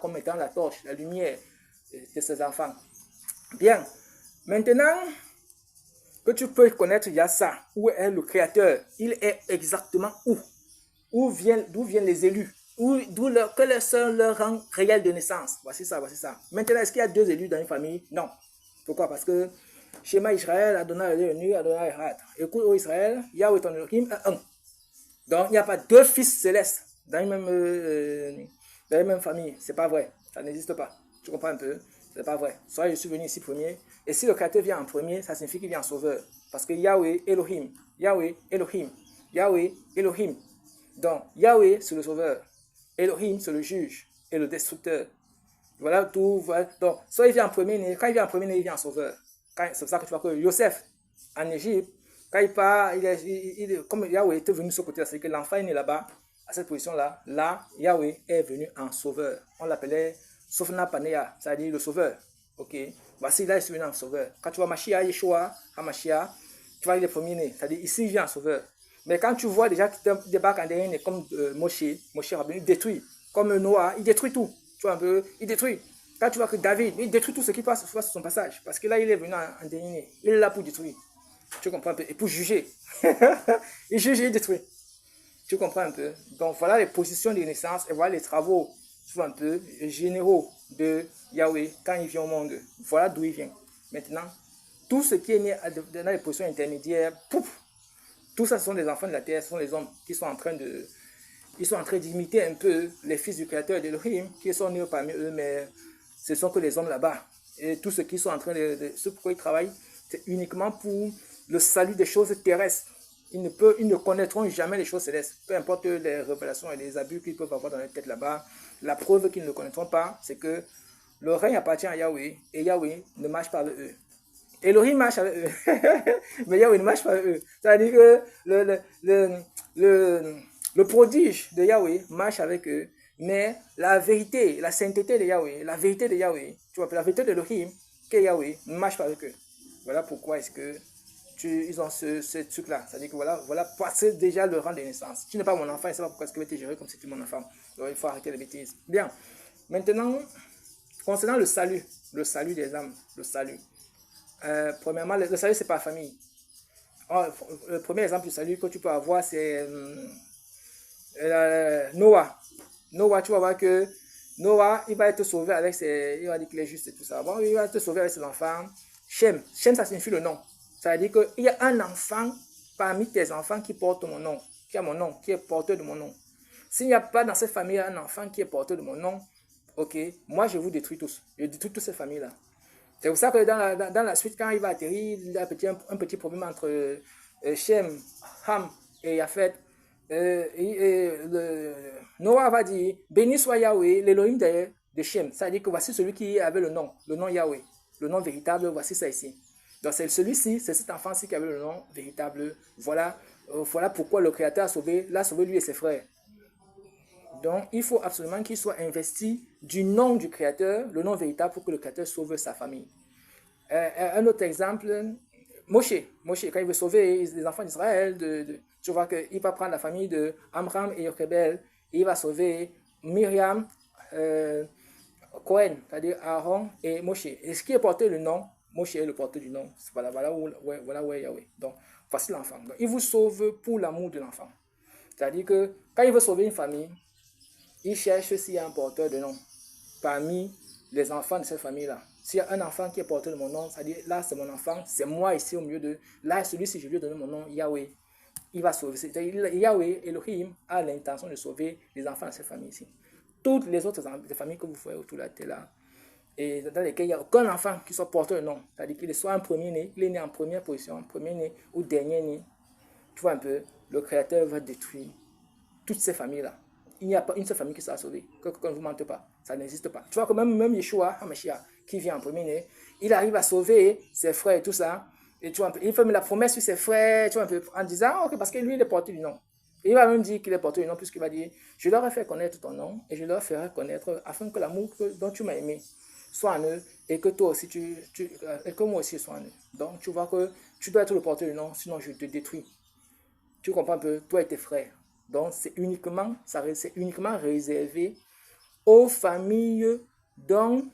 comme étant la torche, la lumière de ses enfants. Bien, maintenant que tu peux connaître Yassa, où est le Créateur, il est exactement où? D'où viennent les élus? Quel est leur rang réel de naissance? Voici ça, voici ça. Maintenant, est-ce qu'il y a deux élus dans une famille? Non. Pourquoi? Parce que Shema Israël, Adonai Elohim, Adonai Echad. Écoute, ô Israël, Yahweh ton Elohim est un. Donc, il n'y a pas deux fils célestes dans une même famille. C'est pas vrai. Ça n'existe pas. Tu comprends un peu? C'est pas vrai. Soit je suis venu ici premier. Et si le Créateur vient en premier, ça signifie qu'il vient en sauveur. Parce que Yahweh, Elohim, Yahweh, Elohim, Yahweh, Elohim. Donc, Yahweh, c'est le sauveur. Elohim, c'est le juge et le destructeur. Voilà tout. Voilà. Donc, soit il vient en premier, quand il vient en premier, il vient en sauveur. C'est pour ça que tu vois que Joseph, en Égypte, quand il part, comme Yahweh était venu de ce côté-là, c'est que l'enfant est né là-bas, à cette position-là, là, Yahweh est venu en sauveur. On l'appelait Sofna Panea, c'est-à-dire le sauveur. Ok. Voici, là, il est venu en sauveur. Quand tu vois Mashiach, Yeshua, Hamashiach, tu vois, il est premier-né. C'est-à-dire, ici, il vient en sauveur. Mais quand tu vois déjà qu'il débarque en dernier, comme Moshe Rabbeinu, il détruit. Comme Noah, il détruit tout. Tu vois un peu, il détruit. Quand tu vois que David, il détruit tout ce qui passe sur son passage. Parce que là, il est venu en dernier. Il est là pour détruire. Tu comprends un peu? Et pour juger. Il juge et il détruit. Tu comprends un peu? Donc voilà les positions de naissance et voilà les travaux, tu vois un peu, généraux de Yahweh quand il vient au monde. Voilà d'où il vient. Maintenant, tout ce qui est né dans les positions intermédiaires, pouf, tout ça, ce sont des enfants de la terre, ce sont les hommes qui sont en train d'imiter un peu les fils du Créateur d'Elohim, qui sont nés parmi eux, mais ce sont que les hommes là-bas. Et tout ce qui sont en train ce pourquoi ils travaillent, c'est uniquement pour le salut des choses terrestres. Ils ne connaîtront jamais les choses célestes. Peu importe les révélations et les abus qu'ils peuvent avoir dans leur tête là-bas, la preuve qu'ils ne le connaîtront pas, c'est que le règne appartient à Yahweh, et Yahweh ne marche pas avec eux. Elohim marche avec eux, mais Yahweh ne marche pas avec eux. C'est-à-dire que le prodige de Yahweh marche avec eux, mais la vérité, la sainteté de Yahweh, la vérité de Yahweh, tu vois, la vérité de Elohim, que Yahweh ne marche pas avec eux. Voilà pourquoi est-ce que ils ont ce truc-là. C'est-à-dire que voilà, passer déjà le rang de naissance. Tu n'es pas mon enfant, et c'est pas pourquoi est-ce que tu vas te gérer comme si tu étais mon enfant. Donc il faut arrêter les bêtises. Bien. Maintenant, concernant le salut des âmes, le salut. Premièrement, le salut, c'est pas la famille. Le premier exemple du salut que tu peux avoir, c'est Noah. Noah, tu vas voir que Noah, il va être sauvé avec il va dire qu'il est juste et tout ça. Bon, il va être sauvé avec ses enfants. Shem, ça signifie le nom. Ça veut dire qu'il y a un enfant parmi tes enfants qui porte mon nom, qui a mon nom, qui est porteur de mon nom. S'il n'y a pas dans cette famille un enfant qui est porteur de mon nom, ok, moi je vous détruis tous. Je détruis toutes ces familles-là. C'est pour ça que dans la suite, quand il va atterrir, il y a un petit problème entre Shem, Ham et Yafet. Noah va dire, béni soit Yahweh, l'Elohim de Shem. Ça veut dire que voici celui qui avait le nom Yahweh, le nom véritable, voici ça ici. Donc c'est celui-ci, c'est cet enfant-ci qui avait le nom véritable. Voilà pourquoi le Créateur l'a sauvé lui et ses frères. Donc il faut absolument qu'il soit investi du nom du Créateur, le nom véritable, pour que le Créateur sauve sa famille. Un autre exemple, Moshe, quand il veut sauver les enfants d'Israël, tu vois qu'il va prendre la famille de Amram et Yochebel, et il va sauver Myriam, Cohen, c'est-à-dire Aaron et Moshe. Et ce qui est porté le nom, Moshe est le porteur du nom. Voilà où est Yahweh. Donc, voici l'enfant. Donc, il vous sauve pour l'amour de l'enfant. C'est-à-dire que quand il veut sauver une famille, il cherche s'il y a un porteur de nom parmi les enfants de cette famille-là. S'il y a un enfant qui est porteur de mon nom, c'est-à-dire là c'est mon enfant, c'est moi ici au milieu de... Là, celui-ci, je lui ai donné mon nom, Yahweh. Il va sauver. C'est-à-dire Yahweh, Elohim, a l'intention de sauver les enfants de cette famille ici. Toutes les autres familles que vous voyez autour de la terre là, et dans lesquelles il n'y a aucun enfant qui soit porteur de nom, c'est-à-dire qu'il soit un premier-né, il est né en première position, premier-né ou dernier-né, tu vois un peu, le Créateur va détruire toutes ces familles-là. Il n'y a pas une seule famille qui sera sauvée, qu'on ne vous mente pas, ça n'existe pas. Tu vois que même Yeshua, Hamashiach, qui vient en premier-né, il arrive à sauver ses frères et tout ça, et tu vois un peu, il fait la promesse sur ses frères, tu vois un peu, en disant, ok, parce que lui, il est porteur du nom. Et il va même dire qu'il est porteur du nom, puisqu'il va dire, je leur ai fait connaître ton nom, et je leur ferai connaître, afin que l'amour dont tu m'as aimé soit en eux, et que toi aussi, et que moi aussi sois en eux. Donc, tu vois que tu dois être le porteur du nom, sinon je te détruis. Tu comprends un peu, toi et tes frères. Donc, c'est uniquement réservé aux familles dont